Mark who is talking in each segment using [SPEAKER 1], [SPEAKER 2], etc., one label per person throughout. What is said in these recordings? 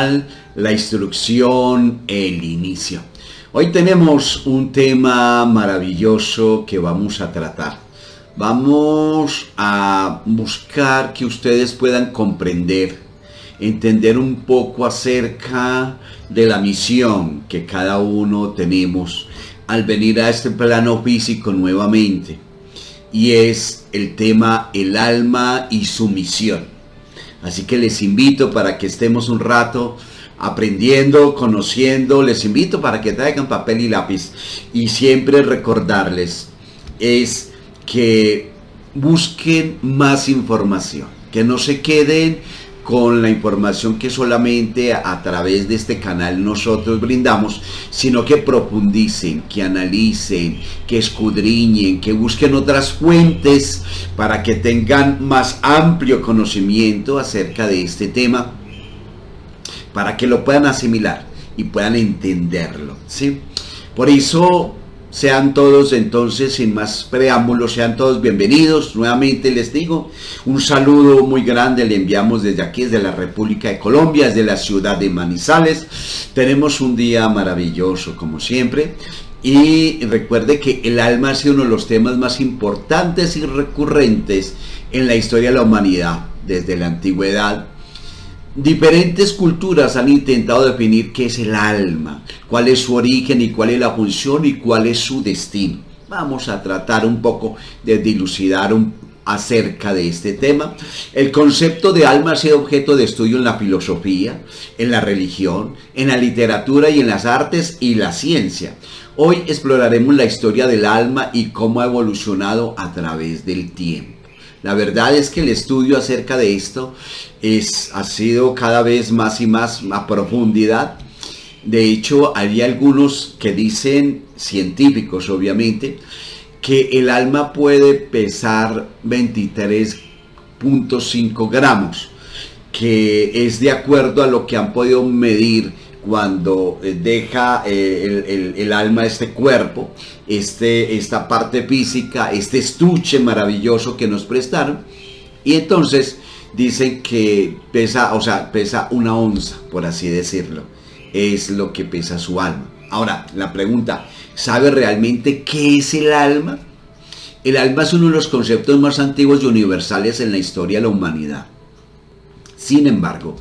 [SPEAKER 1] final, la instrucción, el inicio. Hoy tenemos un tema maravilloso que vamos a tratar. Vamos a buscar que ustedes puedan comprender, entender un poco acerca de la misión que cada uno tenemos al venir a este plano físico nuevamente. Y es el tema el alma y su misión. Así que les invito para que estemos un rato aprendiendo, conociendo. Les invito para que traigan papel y lápiz. Y siempre recordarles es que busquen más información. Que no se queden con la información que solamente a través de este canal nosotros brindamos, sino que profundicen, que analicen, que escudriñen, que busquen otras fuentes para que tengan más amplio conocimiento acerca de este tema, para que lo puedan asimilar y puedan entenderlo, ¿sí? Por eso sean todos entonces, sin más preámbulos, sean todos bienvenidos. Nuevamente les digo, un saludo muy grande le enviamos desde aquí, desde la República de Colombia, desde la ciudad de Manizales. Tenemos un día maravilloso como siempre. Y recuerde que el alma ha sido uno de los temas más importantes y recurrentes en la historia de la humanidad, desde la antigüedad. Diferentes culturas han intentado definir qué es el alma, cuál es su origen y cuál es la función y cuál es su destino. Vamos a tratar un poco de dilucidar acerca de este tema. El concepto de alma ha sido objeto de estudio en la filosofía, en la religión, en la literatura y en las artes y la ciencia. Hoy exploraremos la historia del alma y cómo ha evolucionado a través del tiempo. La verdad es que el estudio acerca de esto ha sido cada vez más y más a profundidad. De hecho, hay algunos que dicen, científicos obviamente, que el alma puede pesar 23.5 gramos, que es de acuerdo a lo que han podido medir cuando deja el alma este cuerpo, esta parte física, este estuche maravilloso que nos prestaron. Y entonces dicen que pesa, pesa 1 onza, por así decirlo, es lo que pesa su alma. Ahora, la pregunta, ¿sabe realmente qué es el alma? El alma es uno de los conceptos más antiguos y universales en la historia de la humanidad. Sin embargo,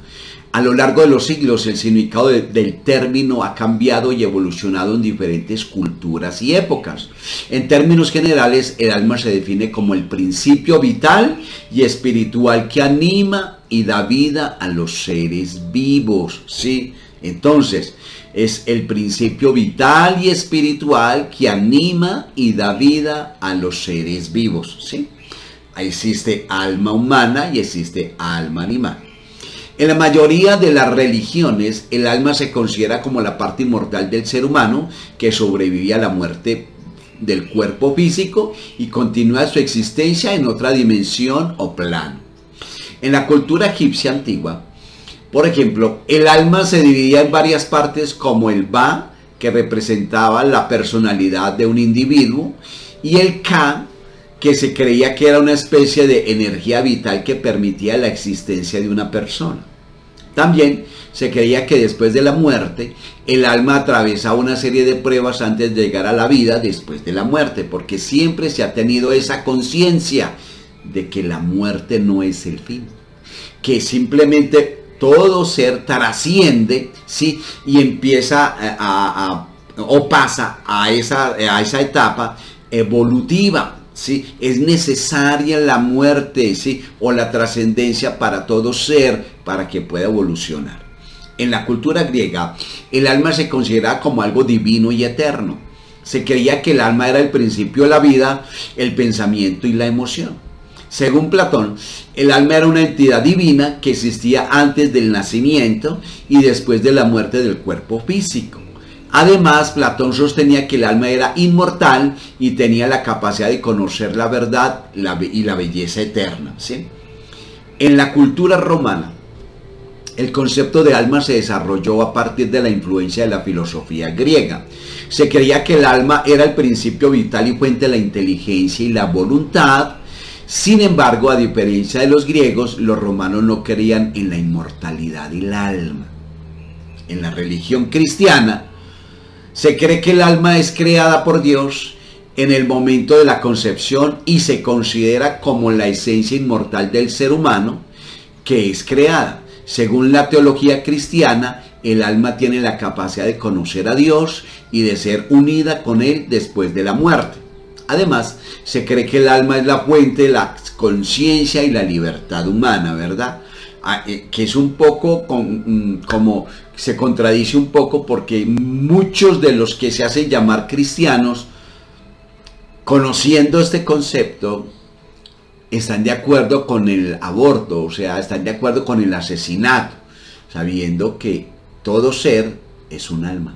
[SPEAKER 1] a lo largo de los siglos, el significado del término ha cambiado y evolucionado en diferentes culturas y épocas. En términos generales, el alma se define como el principio vital y espiritual que anima y da vida a los seres vivos, ¿sí? Entonces, es el principio vital y espiritual que anima y da vida a los seres vivos, ¿sí? Existe alma humana y existe alma animal. En la mayoría de las religiones, el alma se considera como la parte inmortal del ser humano que sobrevive a la muerte del cuerpo físico y continúa su existencia en otra dimensión o plano. En la cultura egipcia antigua, por ejemplo, el alma se dividía en varias partes como el Ba, que representaba la personalidad de un individuo, y el Ka, que se creía que era una especie de energía vital que permitía la existencia de una persona. También se creía que después de la muerte, el alma atravesaba una serie de pruebas antes de llegar a la vida después de la muerte, porque siempre se ha tenido esa conciencia de que la muerte no es el fin, que simplemente todo ser trasciende, ¿sí? Y empieza o pasa a esa etapa evolutiva. ¿Sí? Es necesaria la muerte, ¿sí? O la trascendencia para todo ser, para que pueda evolucionar. En la cultura griega, el alma se consideraba como algo divino y eterno. Se creía que el alma era el principio de la vida, el pensamiento y la emoción. Según Platón, el alma era una entidad divina que existía antes del nacimiento y después de la muerte del cuerpo físico. Además, Platón sostenía que el alma era inmortal y tenía la capacidad de conocer la verdad y la belleza eterna, ¿sí? En la cultura romana, el concepto de alma se desarrolló a partir de la influencia de la filosofía griega. Se creía que el alma era el principio vital y fuente de la inteligencia y la voluntad. Sin embargo, a diferencia de los griegos, los romanos no creían en la inmortalidad del alma. En la religión cristiana se cree que el alma es creada por Dios en el momento de la concepción y se considera como la esencia inmortal del ser humano que es creada. Según la teología cristiana, el alma tiene la capacidad de conocer a Dios y de ser unida con Él después de la muerte. Además, se cree que el alma es la fuente de la conciencia y la libertad humana, ¿verdad? Que es un poco como se contradice un poco, porque muchos de los que se hacen llamar cristianos, conociendo este concepto, están de acuerdo con el aborto, o sea, están de acuerdo con el asesinato, sabiendo que todo ser es un alma,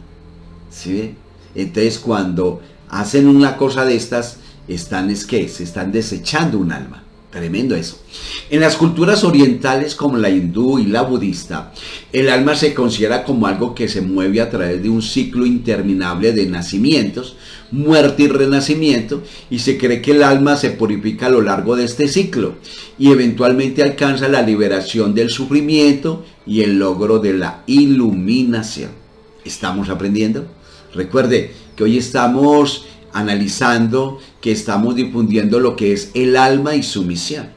[SPEAKER 1] ¿sí? Entonces, cuando hacen una cosa de estas, se están desechando un alma. Tremendo eso. En las culturas orientales como la hindú y la budista, el alma se considera como algo que se mueve a través de un ciclo interminable de nacimientos, muerte y renacimiento, y se cree que el alma se purifica a lo largo de este ciclo y eventualmente alcanza la liberación del sufrimiento y el logro de la iluminación. ¿Estamos aprendiendo? Recuerde que hoy estamos analizando, que estamos difundiendo lo que es el alma y su misión.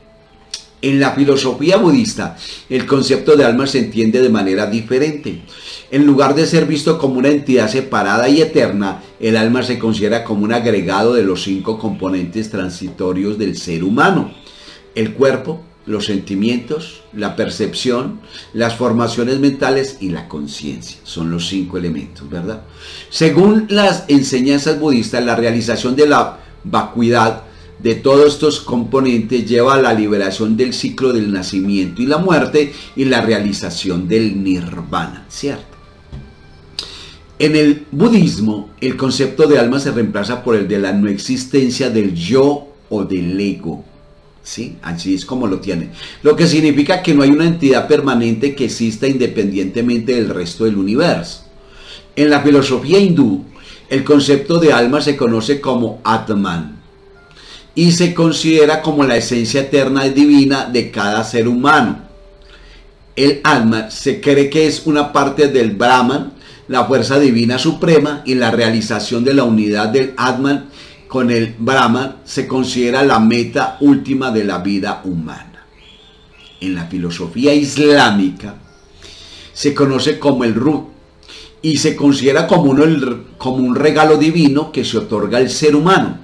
[SPEAKER 1] En la filosofía budista, el concepto de alma se entiende de manera diferente. En lugar de ser visto como una entidad separada y eterna, el alma se considera como un agregado de los 5 componentes transitorios del ser humano: el cuerpo, los sentimientos, la percepción, las formaciones mentales y la conciencia. Son los 5 elementos, ¿verdad? Según las enseñanzas budistas, la realización de la vacuidad de todos estos componentes lleva a la liberación del ciclo del nacimiento y la muerte y la realización del nirvana, ¿cierto? En el budismo, el concepto de alma se reemplaza por el de la no existencia del yo o del ego. ¿Sí? Así es como lo tiene. Lo que significa que no hay una entidad permanente que exista independientemente del resto del universo. En la filosofía hindú, el concepto de alma se conoce como Atman y se considera como la esencia eterna y divina de cada ser humano. El alma se cree que es una parte del Brahman, la fuerza divina suprema, y la realización de la unidad del Atman con el Brahman se considera la meta última de la vida humana. En la filosofía islámica se conoce como el Ruh y se considera como un regalo divino que se otorga al ser humano.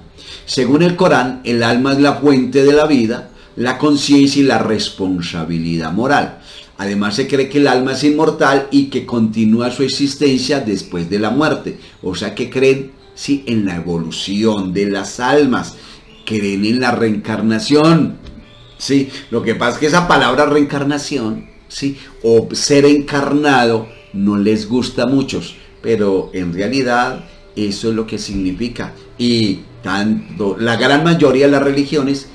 [SPEAKER 1] Según el Corán, el alma es la fuente de la vida, la conciencia y la responsabilidad moral. Además, se cree que el alma es inmortal y que continúa su existencia después de la muerte. O sea que creen, sí, en la evolución de las almas, creen en la reencarnación, sí. Lo que pasa es que esa palabra reencarnación, sí, o ser encarnado, no les gusta a muchos, pero en realidad eso es lo que significa. Y tanto la gran mayoría de las religiones,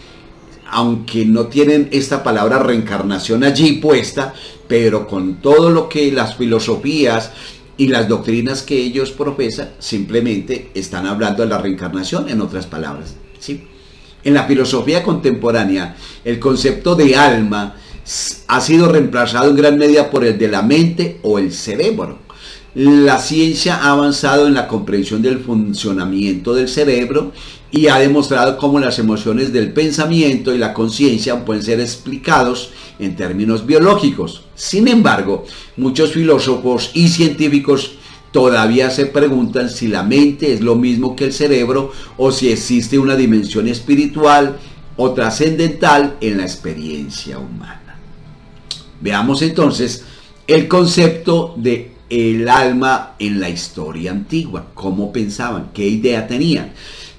[SPEAKER 1] aunque no tienen esta palabra reencarnación allí puesta, pero con todo lo que las filosofías y las doctrinas que ellos profesan, simplemente están hablando de la reencarnación, en otras palabras, ¿sí? En la filosofía contemporánea, el concepto de alma ha sido reemplazado en gran medida por el de la mente o el cerebro. La ciencia ha avanzado en la comprensión del funcionamiento del cerebro y ha demostrado cómo las emociones del pensamiento y la conciencia pueden ser explicados en términos biológicos. Sin embargo, muchos filósofos y científicos todavía se preguntan si la mente es lo mismo que el cerebro o si existe una dimensión espiritual o trascendental en la experiencia humana. Veamos entonces el concepto de el alma en la historia antigua. ¿Cómo pensaban? ¿Qué idea tenían?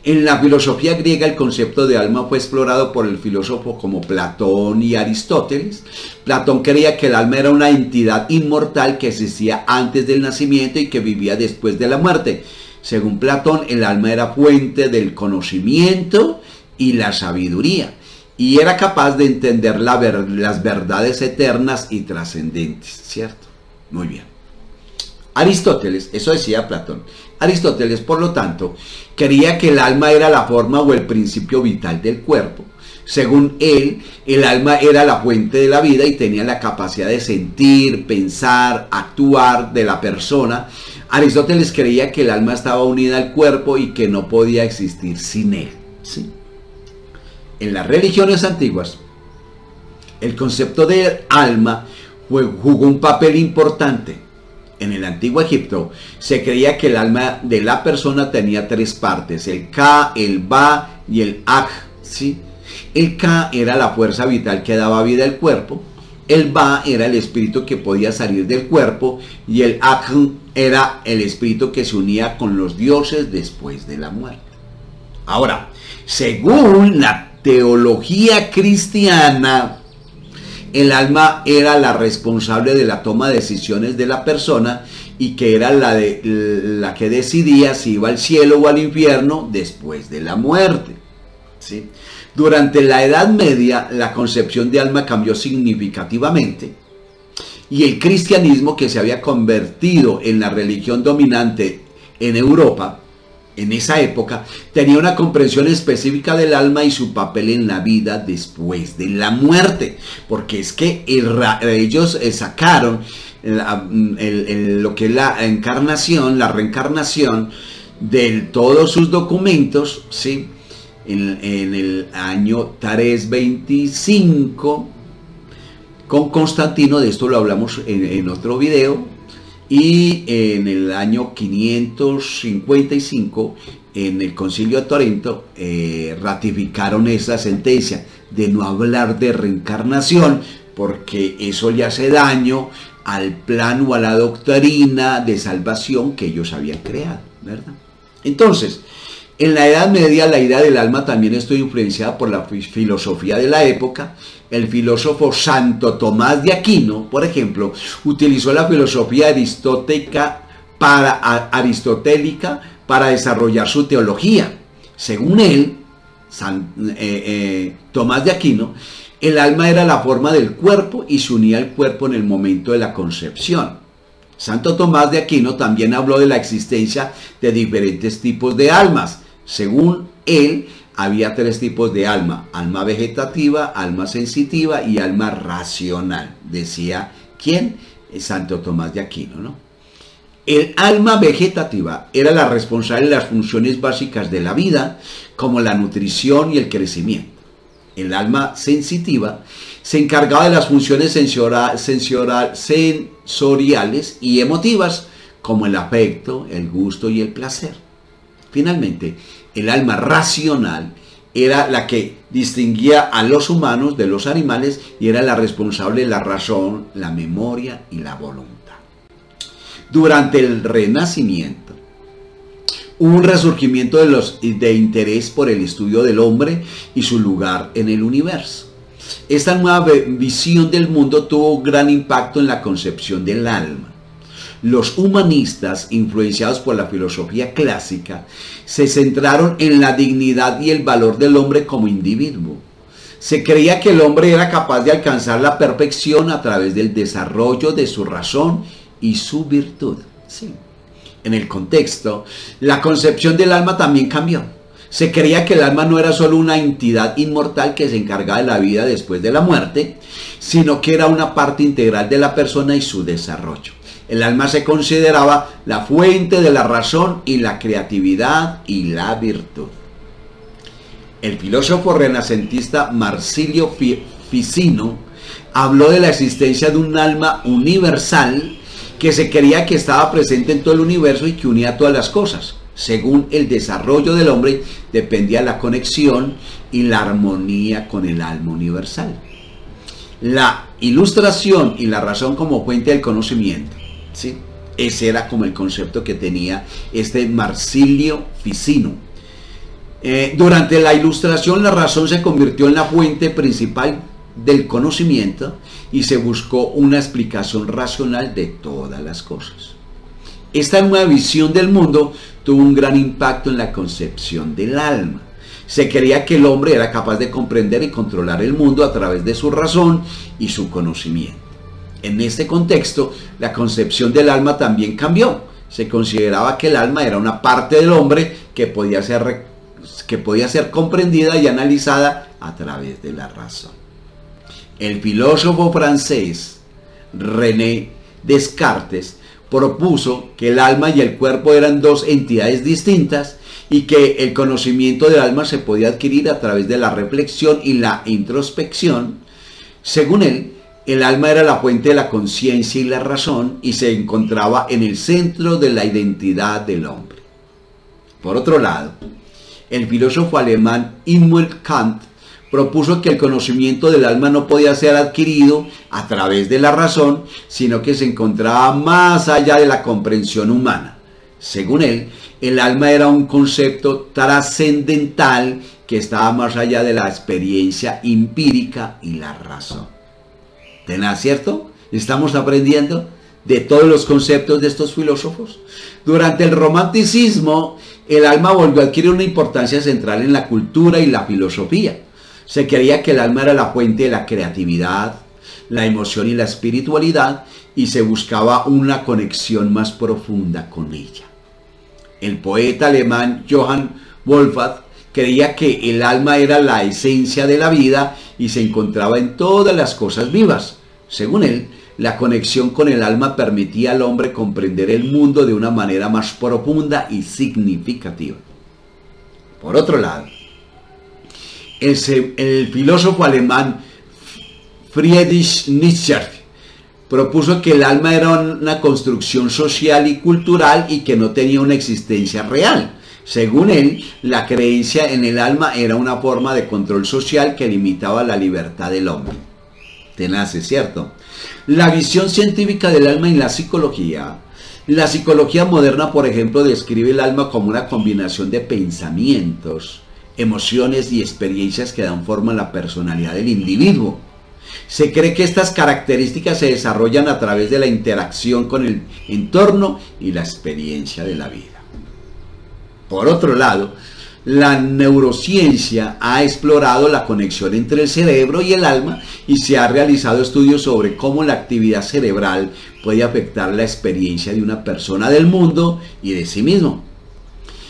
[SPEAKER 1] En la filosofía griega, el concepto de alma fue explorado por el filósofo como Platón y Aristóteles. Platón creía que el alma era una entidad inmortal que existía antes del nacimiento y que vivía después de la muerte. Según Platón, el alma era fuente del conocimiento y la sabiduría, y era capaz de entender las verdades eternas y trascendentes, ¿cierto? Muy bien. Aristóteles, eso decía Platón, Aristóteles, por lo tanto, creía que el alma era la forma o el principio vital del cuerpo. Según él, el alma era la fuente de la vida y tenía la capacidad de sentir, pensar, actuar de la persona. Aristóteles creía que el alma estaba unida al cuerpo y que no podía existir sin él. ¿Sí? En las religiones antiguas, el concepto de alma jugó un papel importante. En el antiguo Egipto se creía que el alma de la persona tenía tres partes: el Ka, el Ba y el Aj. ¿Sí? El Ka era la fuerza vital que daba vida al cuerpo, el Ba era el espíritu que podía salir del cuerpo y el Aj era el espíritu que se unía con los dioses después de la muerte. Ahora, según la teología cristiana, el alma era la responsable de la toma de decisiones de la persona y que era la que decidía si iba al cielo o al infierno después de la muerte. ¿Sí? Durante la Edad Media, la concepción de alma cambió significativamente y el cristianismo, que se había convertido en la religión dominante en Europa en esa época, tenía una comprensión específica del alma y su papel en la vida después de la muerte, porque es que ellos sacaron lo que es la encarnación, la reencarnación de todos sus documentos, ¿sí? En el año 325 con Constantino. De esto lo hablamos en otro video. Y en el año 555, en el Concilio de Trento, ratificaron esa sentencia de no hablar de reencarnación, porque eso le hace daño al plan o a la doctrina de salvación que ellos habían creado, ¿verdad? Entonces, en la Edad Media, la idea del alma también estuvo influenciada por la filosofía de la época. El filósofo Santo Tomás de Aquino, por ejemplo, utilizó la filosofía aristotélica para desarrollar su teología. Según él, Tomás de Aquino, el alma era la forma del cuerpo y se unía al cuerpo en el momento de la concepción. Santo Tomás de Aquino también habló de la existencia de diferentes tipos de almas. Según él, había tres tipos de alma: alma vegetativa, alma sensitiva y alma racional. Decía, ¿quién? Santo Tomás de Aquino, ¿no? El alma vegetativa era la responsable de las funciones básicas de la vida, como la nutrición y el crecimiento. El alma sensitiva se encargaba de las funciones sensoriales y emotivas, como el afecto, el gusto y el placer. Finalmente, el alma racional era la que distinguía a los humanos de los animales y era la responsable de la razón, la memoria y la voluntad. Durante el Renacimiento, hubo un resurgimiento de interés por el estudio del hombre y su lugar en el universo. Esta nueva visión del mundo tuvo un gran impacto en la concepción del alma. Los humanistas, influenciados por la filosofía clásica, se centraron en la dignidad y el valor del hombre como individuo. Se creía que el hombre era capaz de alcanzar la perfección a través del desarrollo de su razón y su virtud. Sí. En el contexto, la concepción del alma también cambió. Se creía que el alma no era solo una entidad inmortal que se encargaba de la vida después de la muerte, sino que era una parte integral de la persona y su desarrollo. El alma se consideraba la fuente de la razón y la creatividad y la virtud. El filósofo renacentista Marsilio Ficino habló de la existencia de un alma universal que se creía que estaba presente en todo el universo y que unía todas las cosas. Según el desarrollo del hombre, dependía la conexión y la armonía con el alma universal. La ilustración y la razón como fuente del conocimiento. ¿Sí? Ese era como el concepto que tenía este Marsilio Ficino. Durante la ilustración, la razón se convirtió en la fuente principal del conocimiento y se buscó una explicación racional de todas las cosas. Esta nueva visión del mundo tuvo un gran impacto en la concepción del alma. Se creía que el hombre era capaz de comprender y controlar el mundo a través de su razón y su conocimiento. En este contexto, la concepción del alma también cambió. Se consideraba que el alma era una parte del hombre que podía ser comprendida y analizada a través de la razón. El filósofo francés René Descartes propuso que el alma y el cuerpo eran dos entidades distintas y que el conocimiento del alma se podía adquirir a través de la reflexión y la introspección. Según él, el alma era la fuente de la conciencia y la razón y se encontraba en el centro de la identidad del hombre. Por otro lado, el filósofo alemán Immanuel Kant propuso que el conocimiento del alma no podía ser adquirido a través de la razón, sino que se encontraba más allá de la comprensión humana. Según él, el alma era un concepto trascendental que estaba más allá de la experiencia empírica y la razón. ¿Tenaz, cierto? ¿Estamos aprendiendo de todos los conceptos de estos filósofos? Durante el romanticismo, el alma volvió a adquirir una importancia central en la cultura y la filosofía. Se creía que el alma era la fuente de la creatividad, la emoción y la espiritualidad, y se buscaba una conexión más profunda con ella. El poeta alemán Johann Wolfgang creía que el alma era la esencia de la vida y se encontraba en todas las cosas vivas. Según él, la conexión con el alma permitía al hombre comprender el mundo de una manera más profunda y significativa. Por otro lado, el filósofo alemán Friedrich Nietzsche propuso que el alma era una construcción social y cultural y que no tenía una existencia real. Según él, la creencia en el alma era una forma de control social que limitaba la libertad del hombre. Tenaz, ¿es cierto? La visión científica del alma en la psicología. La psicología moderna, por ejemplo, describe el alma como una combinación de pensamientos, emociones y experiencias que dan forma a la personalidad del individuo. Se cree que estas características se desarrollan a través de la interacción con el entorno y la experiencia de la vida. Por otro lado, la neurociencia ha explorado la conexión entre el cerebro y el alma y se ha realizado estudios sobre cómo la actividad cerebral puede afectar la experiencia de una persona del mundo y de sí mismo.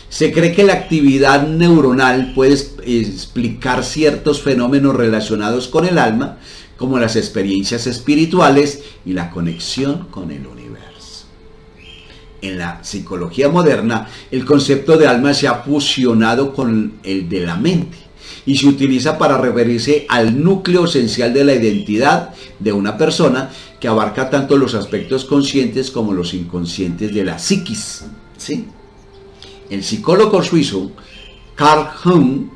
[SPEAKER 1] Se cree que la actividad neuronal puede explicar ciertos fenómenos relacionados con el alma, como las experiencias espirituales y la conexión con el universo. En la psicología moderna, el concepto de alma se ha fusionado con el de la mente y se utiliza para referirse al núcleo esencial de la identidad de una persona, que abarca tanto los aspectos conscientes como los inconscientes de la psiquis, ¿sí? El psicólogo suizo Carl Jung,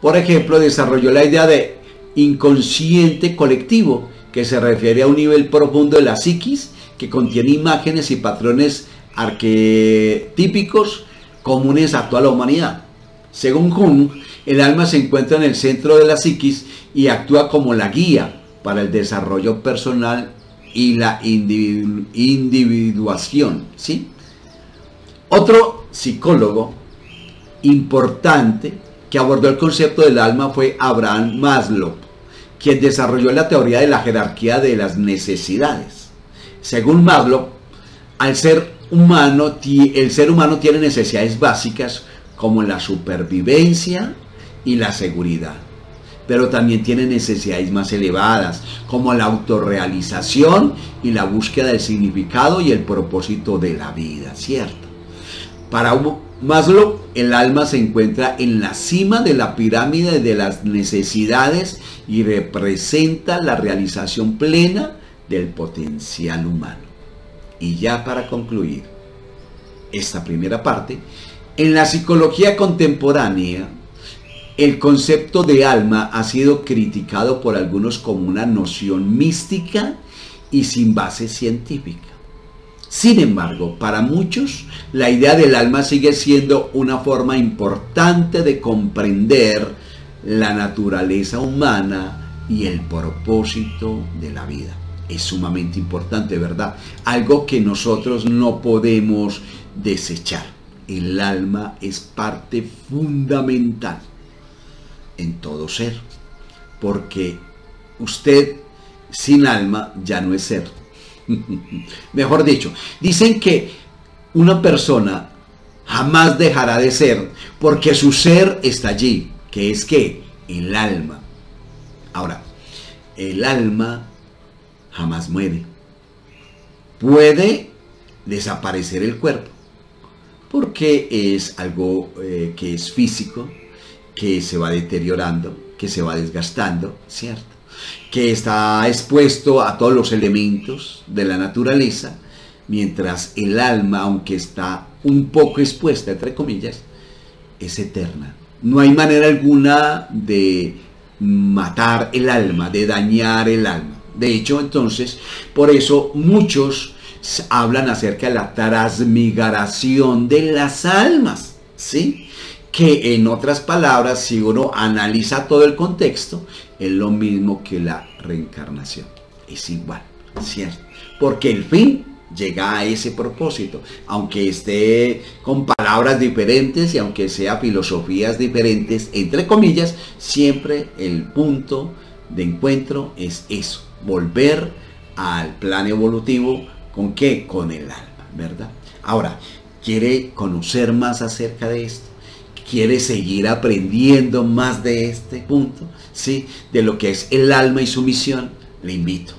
[SPEAKER 1] por ejemplo, desarrolló la idea de inconsciente colectivo, que se refiere a un nivel profundo de la psiquis que contiene imágenes y patrones arquetípicos comunes a toda la humanidad. Según Jung, el alma se encuentra en el centro de la psiquis y actúa como la guía para el desarrollo personal y la individuación, ¿sí? Otro psicólogo importante que abordó el concepto del alma fue Abraham Maslow, quien desarrolló la teoría de la jerarquía de las necesidades. Según Maslow, el ser humano tiene necesidades básicas como la supervivencia y la seguridad, pero también tiene necesidades más elevadas como la autorrealización y la búsqueda del significado y el propósito de la vida, ¿cierto? Para Maslow, el alma se encuentra en la cima de la pirámide de las necesidades y representa la realización plena del potencial humano. Y ya para concluir esta primera parte, en la psicología contemporánea, el concepto de alma ha sido criticado por algunos como una noción mística y sin base científica. Sin embargo, para muchos, la idea del alma sigue siendo una forma importante de comprender la naturaleza humana y el propósito de la vida. Es sumamente importante, ¿verdad? Algo que nosotros no podemos desechar. El alma es parte fundamental en todo ser, porque usted sin alma ya no es ser. Mejor dicho, dicen que una persona jamás dejará de ser porque su ser está allí, que es que el alma. Ahora, el alma jamás muere. Puede desaparecer el cuerpo, porque es algo que es físico, que se va deteriorando, que se va desgastando, ¿cierto? Que está expuesto a todos los elementos de la naturaleza, mientras el alma, aunque está un poco expuesta, entre comillas, es eterna. No hay manera alguna de matar el alma, de dañar el alma. De hecho, entonces, por eso muchos hablan acerca de la transmigración de las almas, ¿sí? Que en otras palabras, si uno analiza todo el contexto, es lo mismo que la reencarnación. Es igual, ¿cierto? Porque el fin llega a ese propósito, aunque esté con palabras diferentes y aunque sea filosofías diferentes, entre comillas, siempre el punto de encuentro es eso, volver al plan evolutivo. ¿Con qué? Con el alma, ¿verdad? Ahora, ¿quiere conocer más acerca de esto? ¿Quiere seguir aprendiendo más de este punto? ¿Sí? De lo que es el alma y su misión. Le invito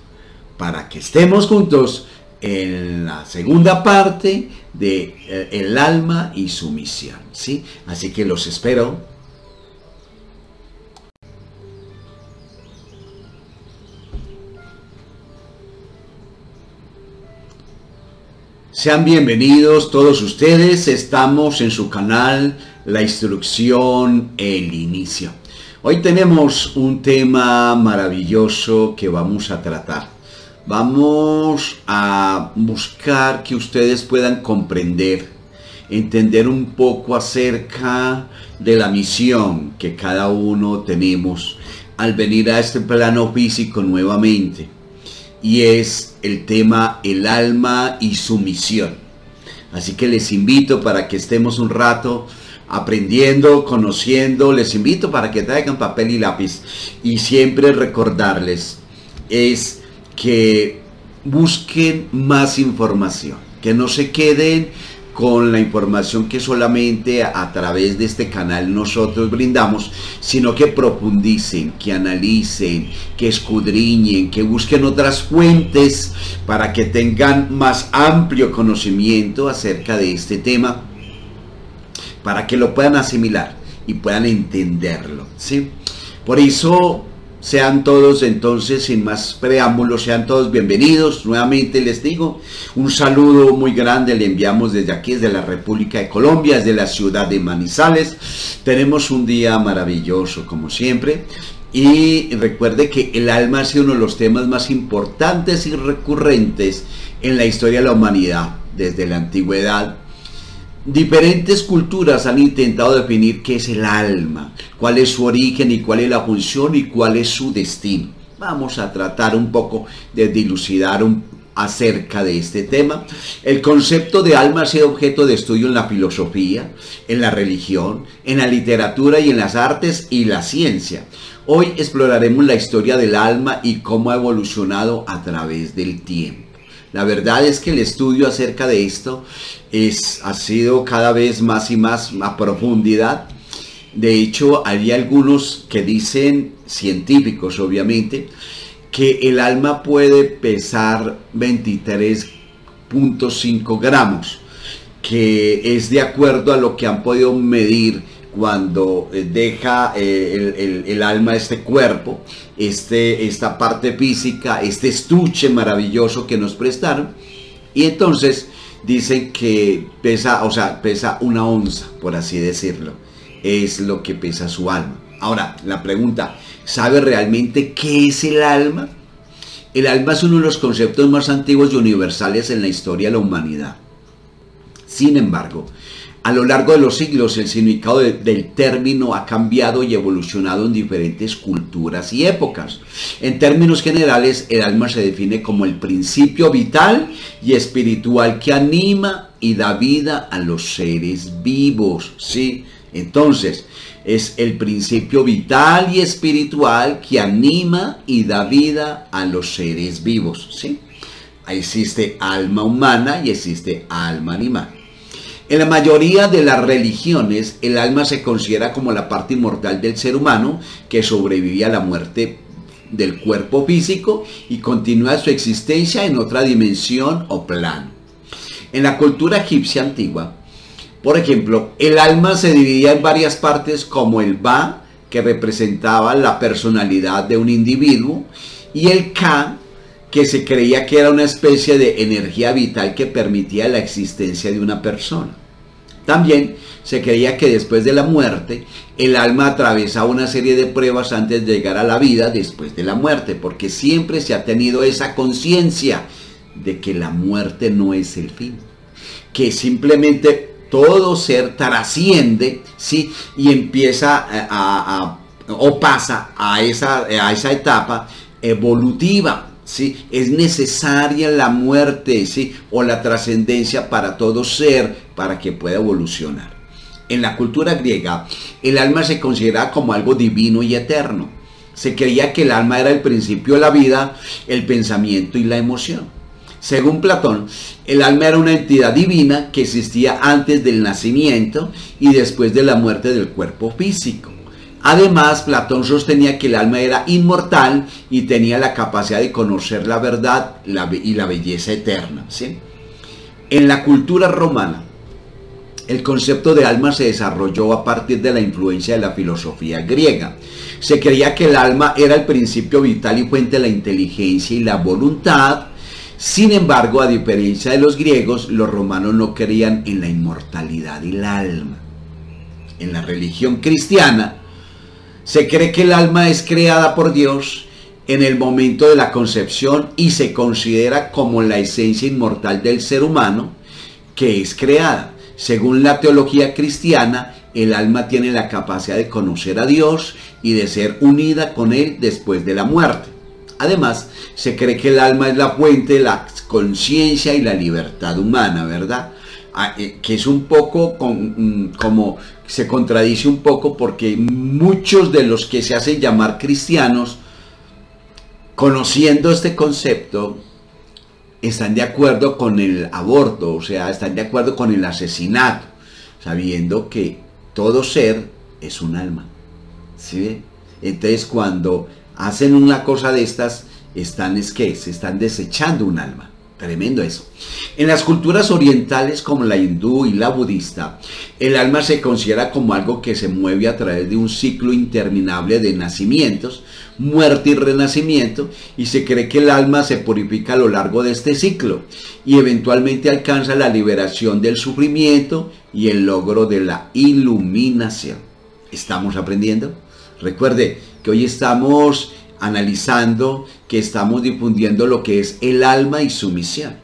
[SPEAKER 1] para que estemos juntos en la segunda parte de el alma y su misión, ¿sí? Así que los espero. Sean bienvenidos todos ustedes, estamos en su canal La Instrucción, el Inicio. Hoy tenemos un tema maravilloso que vamos a tratar. Vamos a buscar que ustedes puedan comprender, entender un poco acerca de la misión que cada uno tenemos al venir a este plano físico nuevamente. Y es el tema el alma y su misión. Así que les invito para que estemos un rato aprendiendo, conociendo. Les invito para que traigan papel y lápiz. Y siempre recordarles es que busquen más información. Que no se queden con la información que solamente a través de este canal nosotros brindamos, sino que profundicen, que analicen, que escudriñen, que busquen otras fuentes para que tengan más amplio conocimiento acerca de este tema, para que lo puedan asimilar y puedan entenderlo, ¿sí? Por eso, sean todos entonces, sin más preámbulos, sean todos bienvenidos. Nuevamente les digo, un saludo muy grande le enviamos desde aquí, desde la República de Colombia, desde la ciudad de Manizales. Tenemos un día maravilloso, como siempre. Y recuerde que el alma ha sido uno de los temas más importantes y recurrentes en la historia de la humanidad, desde la antigüedad. Diferentes culturas han intentado definir qué es el alma, cuál es su origen y cuál es la función y cuál es su destino. Vamos a tratar un poco de dilucidar acerca de este tema. El concepto de alma ha sido objeto de estudio en la filosofía, en la religión, en la literatura y en las artes y la ciencia. Hoy exploraremos la historia del alma y cómo ha evolucionado a través del tiempo. La verdad es que el estudio acerca de esto ha sido cada vez más y más a profundidad. De hecho, hay algunos que dicen, científicos obviamente, que el alma puede pesar 23.5 gramos, que es de acuerdo a lo que han podido medir cuando deja el alma este cuerpo, esta parte física, este estuche maravilloso que nos prestaron. Y entonces dicen que pesa, o sea, pesa 1 onza, por así decirlo, es lo que pesa su alma. Ahora, la pregunta, ¿sabe realmente qué es el alma? El alma es uno de los conceptos más antiguos y universales en la historia de la humanidad. Sin embargo, a lo largo de los siglos, el significado del término ha cambiado y evolucionado en diferentes culturas y épocas. En términos generales, el alma se define como el principio vital y espiritual que anima y da vida a los seres vivos, ¿sí? Entonces, es el principio vital y espiritual que anima y da vida a los seres vivos, ¿sí? Existe alma humana y existe alma animal. En la mayoría de las religiones, el alma se considera como la parte inmortal del ser humano que sobrevive a la muerte del cuerpo físico y continúa su existencia en otra dimensión o plano. En la cultura egipcia antigua, por ejemplo, el alma se dividía en varias partes, como el Ba, que representaba la personalidad de un individuo, y el Ka, que se creía que era una especie de energía vital que permitía la existencia de una persona. También se creía que después de la muerte, el alma atravesaba una serie de pruebas antes de llegar a la vida después de la muerte, porque siempre se ha tenido esa conciencia de que la muerte no es el fin, que simplemente todo ser trasciende, ¿sí? Y empieza o pasa a esa etapa evolutiva, ¿sí? Es necesaria la muerte, ¿sí? O la trascendencia para todo ser, para que pueda evolucionar. En la cultura griega, el alma se consideraba como algo divino y eterno. Se creía que el alma era el principio de la vida, el pensamiento y la emoción. Según Platón, el alma era una entidad divina que existía antes del nacimiento y después de la muerte del cuerpo físico. Además, Platón sostenía que el alma era inmortal y tenía la capacidad de conocer la verdad y la belleza eterna, ¿sí? En la cultura romana, el concepto de alma se desarrolló a partir de la influencia de la filosofía griega. Se creía que el alma era el principio vital y fuente de la inteligencia y la voluntad. Sin embargo, a diferencia de los griegos, los romanos no creían en la inmortalidad del alma. En la religión cristiana, se cree que el alma es creada por Dios en el momento de la concepción y se considera como la esencia inmortal del ser humano que es creada. Según la teología cristiana, el alma tiene la capacidad de conocer a Dios y de ser unida con Él después de la muerte. Además, se cree que el alma es la fuente de la conciencia y la libertad humana, ¿verdad? Que es un poco como se contradice un poco, porque muchos de los que se hacen llamar cristianos, conociendo este concepto, están de acuerdo con el aborto, o sea, están de acuerdo con el asesinato, sabiendo que todo ser es un alma, ¿sí? Entonces, cuando hacen una cosa de estas, se están desechando un alma. Tremendo eso. En las culturas orientales como la hindú y la budista, el alma se considera como algo que se mueve a través de un ciclo interminable de nacimientos, muerte y renacimiento, y se cree que el alma se purifica a lo largo de este ciclo y eventualmente alcanza la liberación del sufrimiento y el logro de la iluminación. ¿Estamos aprendiendo? Recuerde que hoy estamos analizando, que estamos difundiendo lo que es el alma y su misión.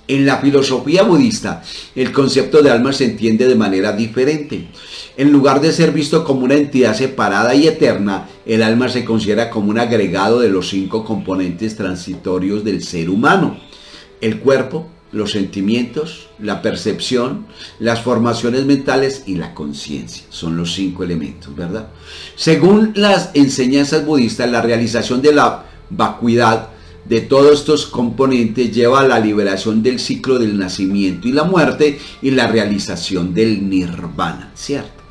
[SPEAKER 1] En la filosofía budista, el concepto de alma se entiende de manera diferente. En lugar de ser visto como una entidad separada y eterna, el alma se considera como un agregado de los 5 componentes transitorios del ser humano: el cuerpo, los sentimientos, la percepción, las formaciones mentales y la conciencia. Son los 5 elementos, ¿verdad? Según las enseñanzas budistas, la realización de la vacuidad de todos estos componentes lleva a la liberación del ciclo del nacimiento y la muerte y la realización del nirvana, ¿cierto?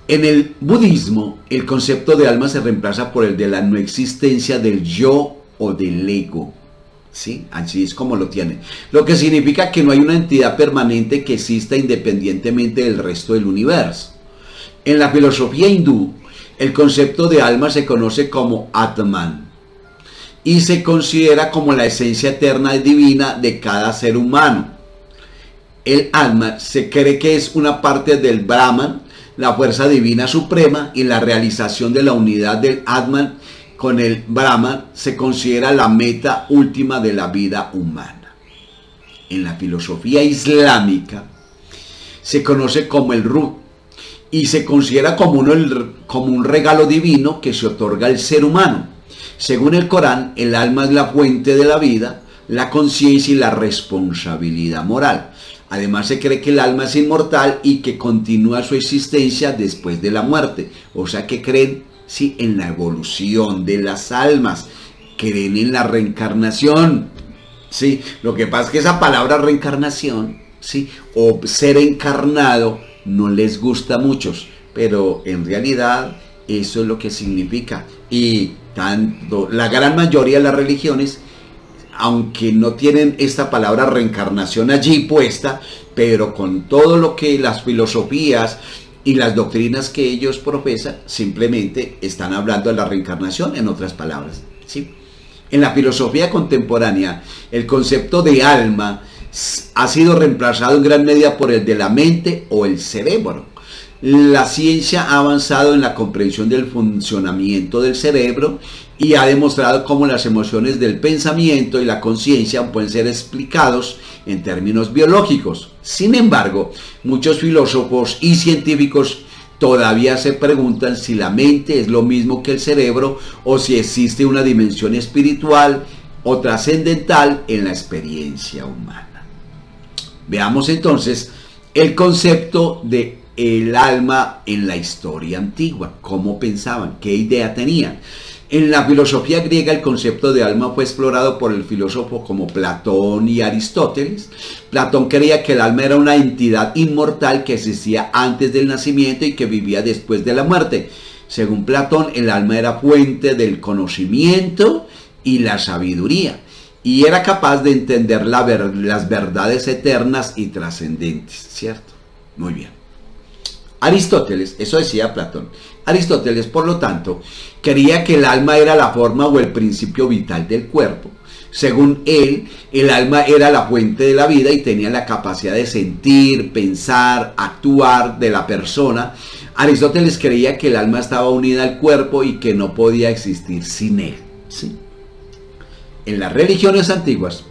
[SPEAKER 1] En el budismo, el concepto de alma se reemplaza por el de la no existencia del yo o del ego. ¿Sí? Así es como lo tienen. Lo que significa que no hay una entidad permanente que exista independientemente del resto del universo. En la filosofía hindú, el concepto de alma se conoce como Atman y se considera como la esencia eterna y divina de cada ser humano. El alma se cree que es una parte del Brahman, la fuerza divina suprema, y la realización de la unidad del Atman con el Brahman se considera la meta última de la vida humana. En la filosofía islámica se conoce como el Ruh y se considera como un regalo divino que se otorga al ser humano. Según el Corán, el alma es la fuente de la vida, la conciencia y la responsabilidad moral. Además, se cree que el alma es inmortal y que continúa su existencia después de la muerte. O sea que creen, sí, en la evolución de las almas, creen en la reencarnación, ¿sí? Lo que pasa es que esa palabra reencarnación, ¿sí?, o ser encarnado, no les gusta a muchos, pero en realidad eso es lo que significa. Y tanto la gran mayoría de las religiones, aunque no tienen esta palabra reencarnación allí puesta, pero con todo lo que las filosofías y las doctrinas que ellos profesan, simplemente están hablando de la reencarnación, en otras palabras, ¿sí? En la filosofía contemporánea, el concepto de alma ha sido reemplazado en gran medida por el de la mente o el cerebro. La ciencia ha avanzado en la comprensión del funcionamiento del cerebro y ha demostrado cómo las emociones del pensamiento y la conciencia pueden ser explicados en términos biológicos. Sin embargo, muchos filósofos y científicos todavía se preguntan si la mente es lo mismo que el cerebro o si existe una dimensión espiritual o trascendental en la experiencia humana. Veamos entonces el concepto de el alma en la historia antigua, cómo pensaban, qué idea tenían. En la filosofía griega el concepto de alma fue explorado por el filósofo como Platón y Aristóteles. Platón creía que el alma era una entidad inmortal que existía antes del nacimiento y que vivía después de la muerte. Según Platón, el alma era fuente del conocimiento y la sabiduría, y era capaz de entender las verdades eternas y trascendentes, ¿cierto? Muy bien. Aristóteles, eso decía Platón, Aristóteles, por lo tanto, creía que el alma era la forma o el principio vital del cuerpo. Según él, el alma era la fuente de la vida y tenía la capacidad de sentir, pensar, actuar de la persona. Aristóteles creía que el alma estaba unida al cuerpo y que no podía existir sin él, ¿sí? En las religiones antiguas,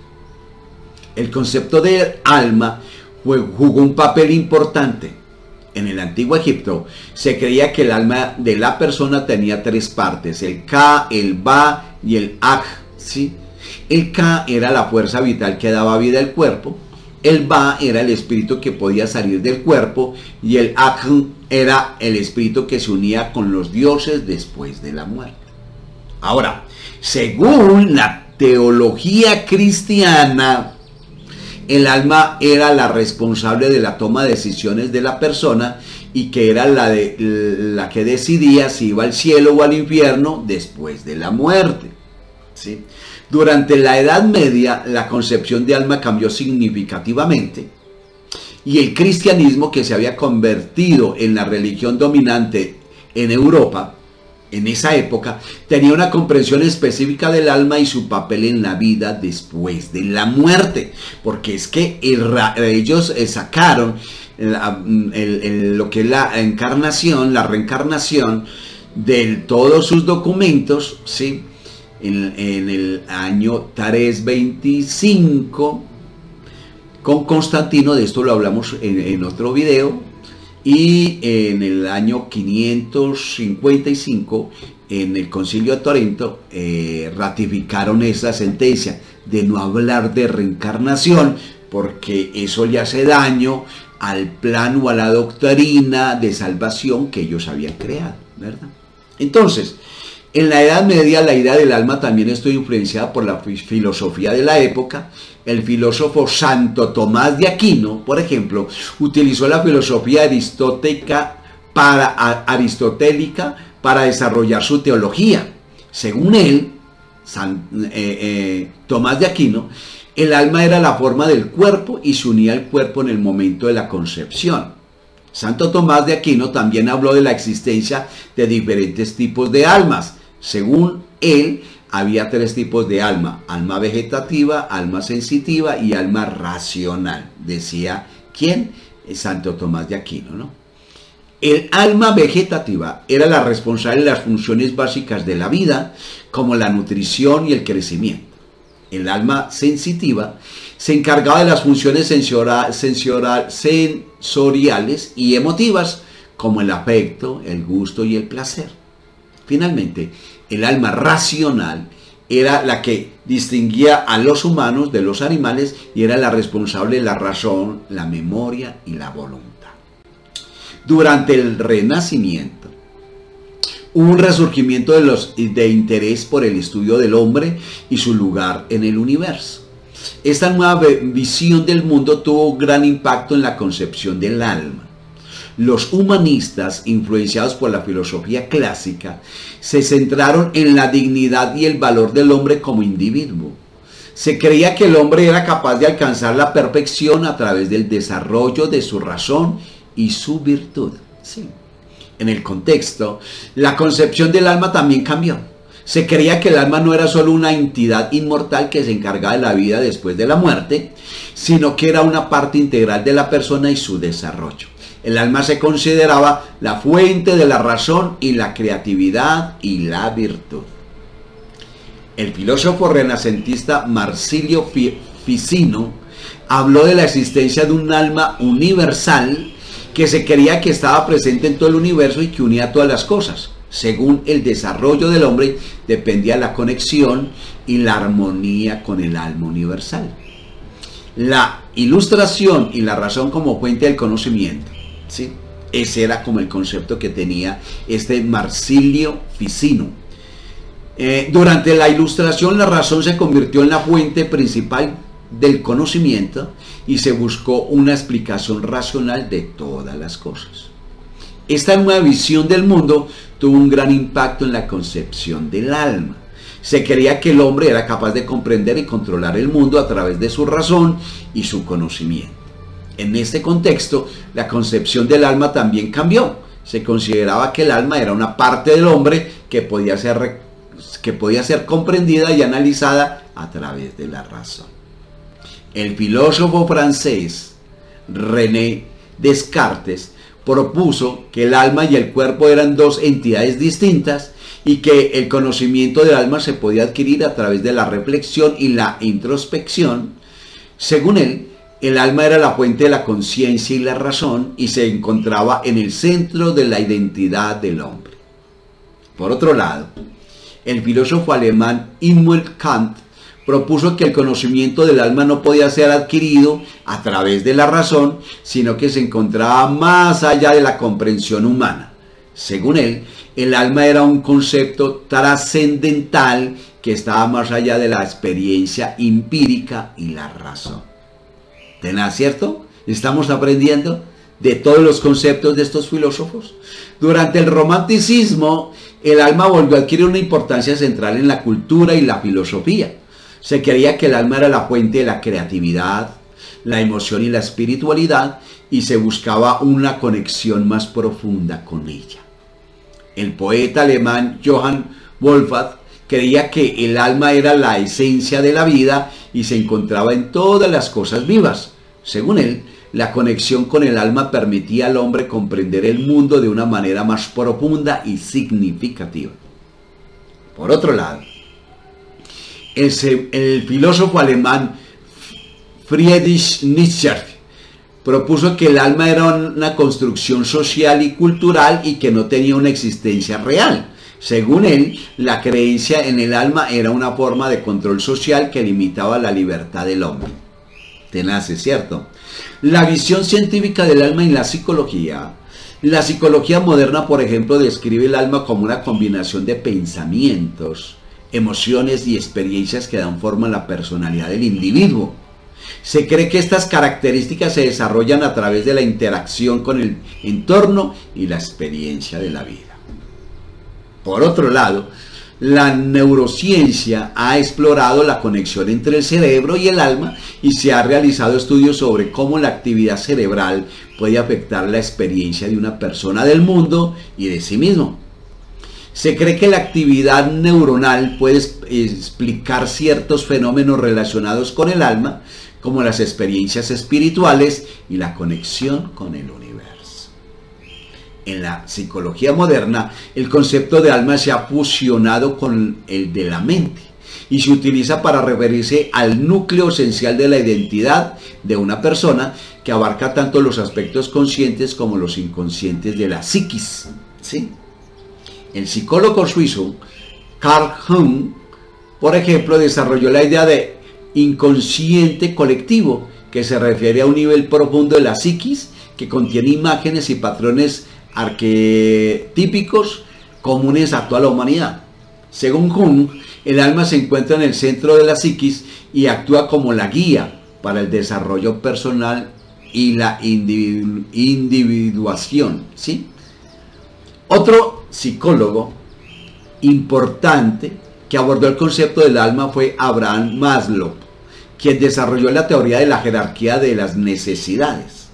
[SPEAKER 1] el concepto de alma jugó un papel importante. En el antiguo Egipto se creía que el alma de la persona tenía tres partes: el Ka, el Ba y el Aj, ¿sí? El Ka era la fuerza vital que daba vida al cuerpo, el Ba era el espíritu que podía salir del cuerpo y el Aj era el espíritu que se unía con los dioses después de la muerte. Ahora, según la teología cristiana, el alma era la responsable de la toma de decisiones de la persona y que era la que decidía si iba al cielo o al infierno después de la muerte, ¿sí? Durante la Edad Media, la concepción de alma cambió significativamente y el cristianismo, que se había convertido en la religión dominante en Europa en esa época, tenía una comprensión específica del alma y su papel en la vida después de la muerte, porque es que ellos sacaron lo que es la encarnación, la reencarnación de todos sus documentos, ¿sí? En el año 325 con Constantino. De esto lo hablamos en otro video. Y en el año 555, en el Concilio de Trento, ratificaron esa sentencia de no hablar de reencarnación, porque eso le hace daño al plan o a la doctrina de salvación que ellos habían creado, ¿verdad? Entonces, en la Edad Media, la idea del alma también estuvo influenciada por la filosofía de la época. El filósofo Santo Tomás de Aquino, por ejemplo, utilizó la filosofía aristotélica para desarrollar su teología. Según él, Tomás de Aquino, el alma era la forma del cuerpo y se unía al cuerpo en el momento de la concepción. Santo Tomás de Aquino también habló de la existencia de diferentes tipos de almas. Según él, había tres tipos de alma: alma vegetativa, alma sensitiva y alma racional. Decía, ¿quién? Santo Tomás de Aquino, ¿no? El alma vegetativa era la responsable de las funciones básicas de la vida, como la nutrición y el crecimiento. El alma sensitiva se encargaba de las funciones sensoriales y emotivas, como el afecto, el gusto y el placer. Finalmente, el alma racional era la que distinguía a los humanos de los animales y era la responsable de la razón, la memoria y la voluntad. Durante el Renacimiento, hubo un resurgimiento de interés por el estudio del hombre y su lugar en el universo. Esta nueva visión del mundo tuvo un gran impacto en la concepción del alma. los humanistas, influenciados por la filosofía clásica, se centraron en la dignidad y el valor del hombre como individuo. Se creía que el hombre era capaz de alcanzar la perfección a través del desarrollo de su razón y su virtud. Sí. En el contexto, la concepción del alma también cambió. Se creía que el alma no era solo una entidad inmortal que se encargaba de la vida después de la muerte, sino que era una parte integral de la persona y su desarrollo. El alma se consideraba la fuente de la razón y la creatividad y la virtud. El filósofo renacentista Marsilio Ficino habló de la existencia de un alma universal que se creía que estaba presente en todo el universo y que unía todas las cosas. Según el desarrollo del hombre, dependía la conexión y la armonía con el alma universal. La ilustración y la razón como fuente del conocimiento. ¿Sí? Ese era como el concepto que tenía este Marsilio Ficino. Durante la ilustración, la razón se convirtió en la fuente principal del conocimiento y se buscó una explicación racional de todas las cosas. Esta nueva visión del mundo tuvo un gran impacto en la concepción del alma. Se creía que el hombre era capaz de comprender y controlar el mundo a través de su razón y su conocimiento. En este contexto, la concepción del alma también cambió. Se consideraba que el alma era una parte del hombre que podía ser comprendida y analizada a través de la razón. El filósofo francés René Descartes propuso que el alma y el cuerpo eran dos entidades distintas y que el conocimiento del alma se podía adquirir a través de la reflexión y la introspección. Según él, el alma era la fuente de la conciencia y la razón y se encontraba en el centro de la identidad del hombre. Por otro lado, el filósofo alemán Immanuel Kant propuso que el conocimiento del alma no podía ser adquirido a través de la razón, sino que se encontraba más allá de la comprensión humana. Según él, el alma era un concepto trascendental que estaba más allá de la experiencia empírica y la razón. ¿Tenaz, cierto? ¿Estamos aprendiendo de todos los conceptos de estos filósofos? Durante el romanticismo, el alma volvió a adquirir una importancia central en la cultura y la filosofía. Se creía que el alma era la fuente de la creatividad, la emoción y la espiritualidad, y se buscaba una conexión más profunda con ella. El poeta alemán Johann Wolfgang creía que el alma era la esencia de la vida y se encontraba en todas las cosas vivas. Según él, la conexión con el alma permitía al hombre comprender el mundo de una manera más profunda y significativa. Por otro lado, el filósofo alemán Friedrich Nietzsche propuso que el alma era una construcción social y cultural y que no tenía una existencia real. Según él, la creencia en el alma era una forma de control social que limitaba la libertad del hombre. Tenaz, ¿es cierto? La visión científica del alma y la psicología moderna, por ejemplo, describe el alma como una combinación de pensamientos, emociones y experiencias que dan forma a la personalidad del individuo. Se cree que estas características se desarrollan a través de la interacción con el entorno y la experiencia de la vida. Por otro lado, la neurociencia ha explorado la conexión entre el cerebro y el alma y se ha realizado estudios sobre cómo la actividad cerebral puede afectar la experiencia de una persona del mundo y de sí mismo. Se cree que la actividad neuronal puede explicar ciertos fenómenos relacionados con el alma, como las experiencias espirituales y la conexión con el universo. En la psicología moderna, el concepto de alma se ha fusionado con el de la mente y se utiliza para referirse al núcleo esencial de la identidad de una persona, que abarca tanto los aspectos conscientes como los inconscientes de la psiquis. ¿Sí? El psicólogo suizo Carl Jung, por ejemplo, desarrolló la idea de inconsciente colectivo, que se refiere a un nivel profundo de la psiquis que contiene imágenes y patrones arquetípicos comunes a toda la humanidad. Según Jung, el alma se encuentra en el centro de la psiquis y actúa como la guía para el desarrollo personal y la individuación, ¿sí? Otro psicólogo importante que abordó el concepto del alma fue Abraham Maslow, quien desarrolló la teoría de la jerarquía de las necesidades.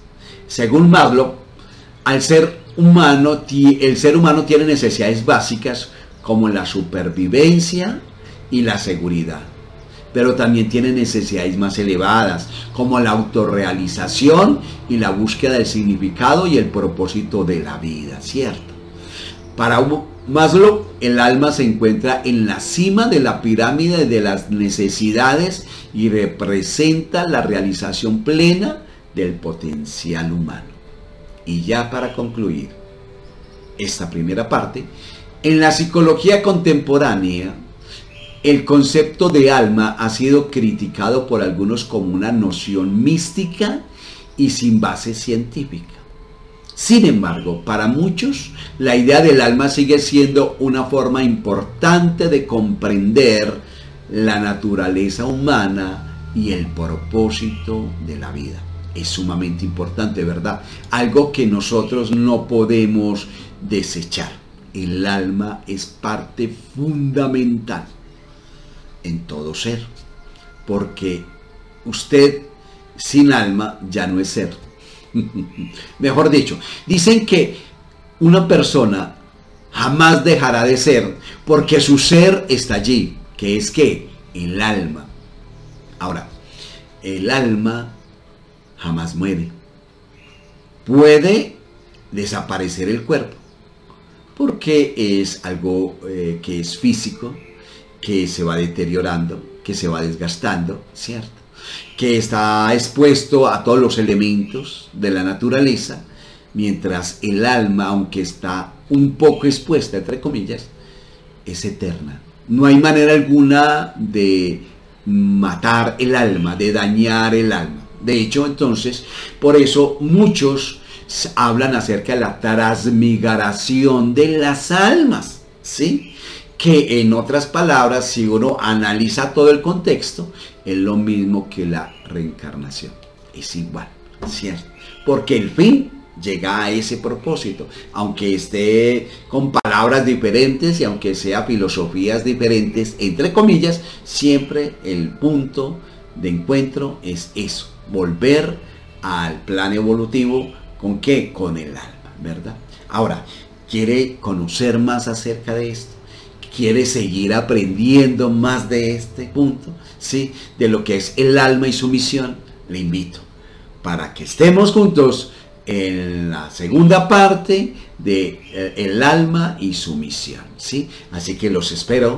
[SPEAKER 1] Según Maslow, el ser humano tiene necesidades básicas como la supervivencia y la seguridad, pero también tiene necesidades más elevadas como la autorrealización y la búsqueda del significado y el propósito de la vida, ¿cierto? Para Maslow, el alma se encuentra en la cima de la pirámide de las necesidades y representa la realización plena del potencial humano. Y ya para concluir esta primera parte, en la psicología contemporánea, el concepto de alma ha sido criticado por algunos como una noción mística y sin base científica. Sin embargo, para muchos, la idea del alma sigue siendo una forma importante de comprender la naturaleza humana y el propósito de la vida. Es sumamente importante, ¿verdad? Algo que nosotros no podemos desechar. El alma es parte fundamental en todo ser, porque usted sin alma ya no es ser. Mejor dicho, dicen que una persona jamás dejará de ser porque su ser está allí, que es que el alma. Ahora, el alma jamás muere. Puede desaparecer el cuerpo porque es algo que es físico, que se va deteriorando, que se va desgastando, ¿cierto? Que está expuesto a todos los elementos de la naturaleza, mientras el alma, aunque está un poco expuesta, entre comillas, es eterna. No hay manera alguna de matar el alma, de dañar el alma. De hecho, entonces, por eso muchos hablan acerca de la transmigración de las almas, ¿sí? Que en otras palabras, si uno analiza todo el contexto, es lo mismo que la reencarnación. Es igual, ¿cierto? Porque el fin llega a ese propósito, aunque esté con palabras diferentes y aunque sea filosofías diferentes, entre comillas, siempre el punto de encuentro es eso, volver al plan evolutivo. ¿Con qué? Con el alma, ¿verdad? Ahora, ¿quiere conocer más acerca de esto? ¿Quiere seguir aprendiendo más de este punto? ¿Sí? De lo que es el alma y su misión. Le invito para que estemos juntos en la segunda parte de el alma y su misión, ¿sí? Así que los espero.